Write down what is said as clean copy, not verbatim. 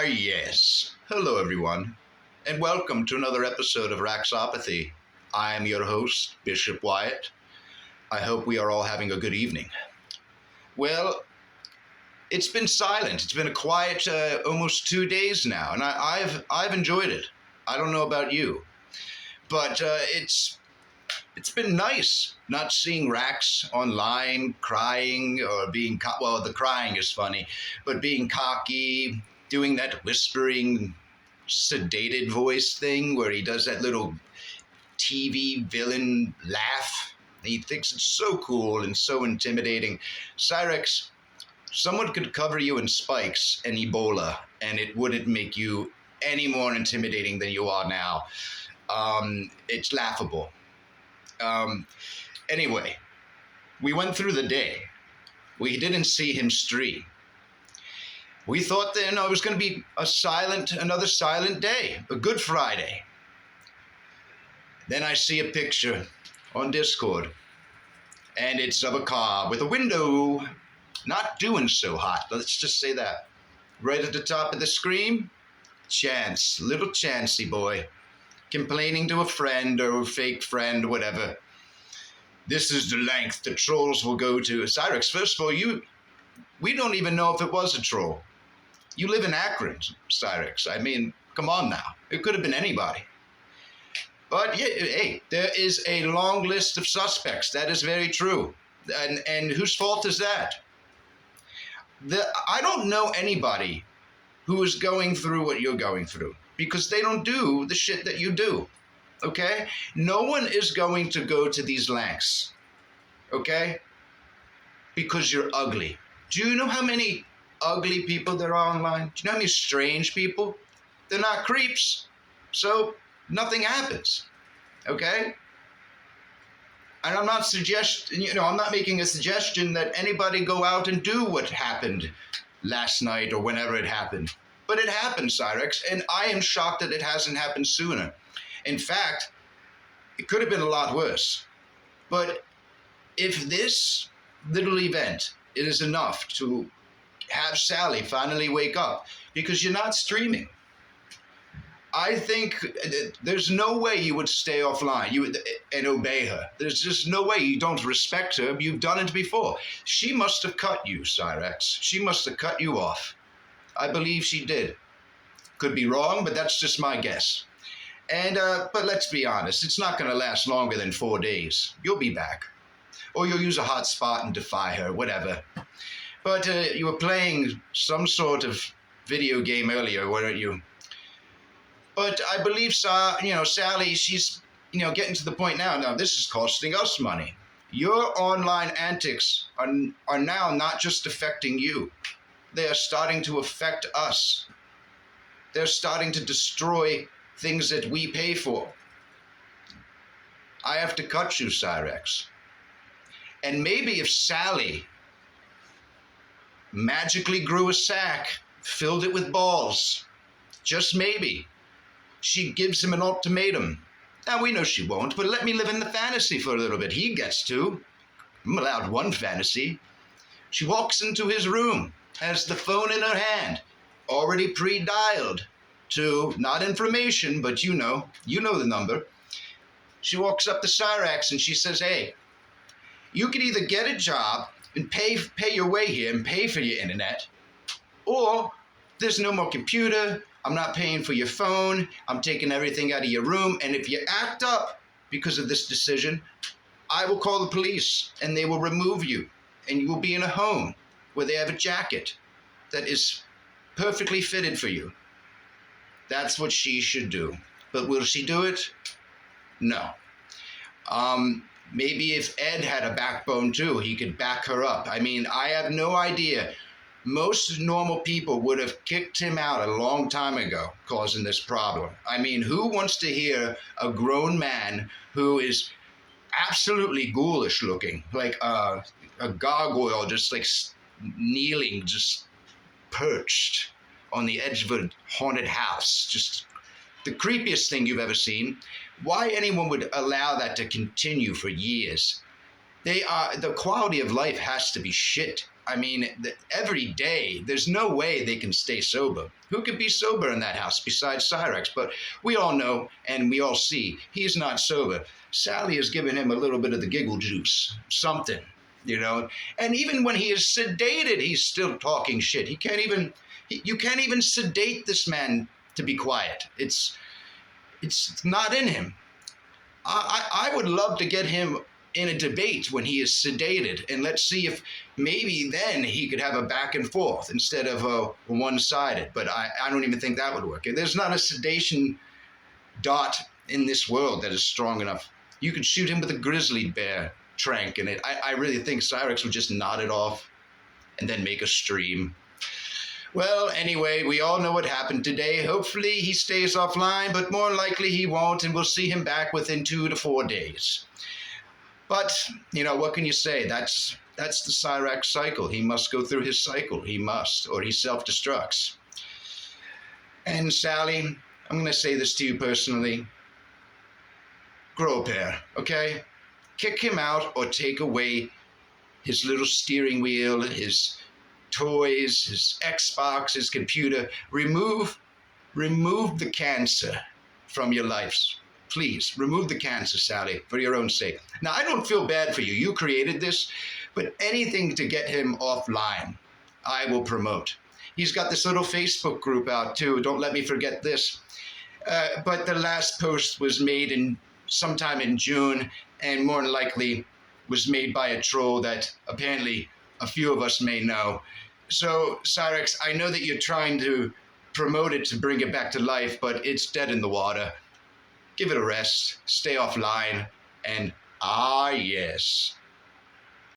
Why, yes. Hello, everyone, and welcome to another episode of Raxxopathy. I am your host, Bishop Wyatt. I hope we are all having a good evening. Well, it's been silent. It's been a quiet almost 2 days now, and I've enjoyed it. I don't know about you, but it's been nice not seeing Rax online crying or being well, the crying is funny, but being cocky, doing that whispering, sedated voice thing where he does that little TV villain laugh. He thinks it's so cool and so intimidating. Cyraxx, someone could cover you in spikes and Ebola, and it wouldn't make you any more intimidating than you are now. It's laughable. Anyway, we went through the day. We didn't see him stream. We thought that it was going to be another silent day, a Good Friday. Then I see a picture on Discord, and it's of a car with a window not doing so hot. Let's just say that. Right at the top of the screen, Chance, little Chancey boy, complaining to a friend or a fake friend, whatever. This is the length the trolls will go to. Cyraxx, first of all, we don't even know if it was a troll. You live in Akron, Cyraxx. I mean, come on now. It could have been anybody. But yeah, hey, there is a long list of suspects. That is very true. And whose fault is that? I don't know anybody who is going through what you're going through, because they don't do the shit that you do, okay? No one is going to go to these lengths, okay? Because you're ugly. Do you know how many ugly people there are online? Do you know how many strange people? They're not creeps, so nothing happens, okay? And I'm not I'm not making a suggestion that anybody go out and do what happened last night or whenever it happened. But it happened, Cyraxx, and I am shocked that it hasn't happened sooner. In fact, it could have been a lot worse. But if this little event is enough to have Sally finally wake up, because you're not streaming, I think there's no way you would stay offline and obey her. There's just no way. You don't respect her. You've done it before. She must have cut you, Cyraxx. She must have cut you off. I believe she did. Could be wrong, but that's just my guess. And but let's be honest, it's not going to last longer than 4 days. You'll be back. Or you'll use a hotspot and defy her, whatever. But you were playing some sort of video game earlier, weren't you? But I believe, Sally, she's, getting to the point now. Now, this is costing us money. Your online antics are now not just affecting you. They are starting to affect us. They're starting to destroy things that we pay for. I have to cut you, Cyraxx. And maybe if Sally magically grew a sack, filled it with balls, just maybe, she gives him an ultimatum. Now, we know she won't, but let me live in the fantasy for a little bit. He gets to. I'm allowed one fantasy. She walks into his room, has the phone in her hand, already pre-dialed to, not information, but you know the number. She walks up to Cyraxx and she says, hey, you could either get a job and pay your way here and pay for your internet, or there's no more computer, I'm not paying for your phone, I'm taking everything out of your room, and if you act up because of this decision, I will call the police and they will remove you, and you will be in a home where they have a jacket that is perfectly fitted for you. That's what she should do. But will she do it? No. Maybe if Ed had a backbone too, he could back her up. I mean, I have no idea. Most normal people would have kicked him out a long time ago, causing this problem. I mean, who wants to hear a grown man who is absolutely ghoulish looking, like a gargoyle, just like kneeling, just perched on the edge of a haunted house, just the creepiest thing you've ever seen. Why anyone would allow that to continue for years? The quality of life has to be shit I mean, every day, there's no way they can stay sober. Who could be sober in that house besides Cyraxx? But we all know and we all see he's not sober. Sally has given him a little bit of the giggle juice, something, you know. And even when he is sedated, he's still talking shit. You can't even sedate this man to be quiet. It's not in him. I would love to get him in a debate when he is sedated, and let's see if maybe then he could have a back and forth instead of a one-sided. But I don't even think that would work. There's not a sedation dot in this world that is strong enough. You could shoot him with a grizzly bear trank in it. I really think Cyraxx would just nod it off and then make a stream. Well, anyway, we all know what happened today. Hopefully he stays offline, but more likely he won't, and we'll see him back within 2 to 4 days. But, you know, what can you say? That's the Cyraxx cycle. He must go through his cycle. He must, or he self-destructs. And Sally, I'm going to say this to you personally. Grow a pair, okay? Kick him out or take away his little steering wheel, his toys, his Xbox, his computer. Remove the cancer from your lives. Please, remove the cancer, Sally, for your own sake. Now, I don't feel bad for you. You created this, but anything to get him offline, I will promote. He's got this little Facebook group out, too. Don't let me forget this. But the last post was made sometime in June, and more than likely was made by a troll that apparently a few of us may know. So, Cyraxx, I know that you're trying to promote it to bring it back to life, but it's dead in the water. Give it a rest, stay offline, and yes,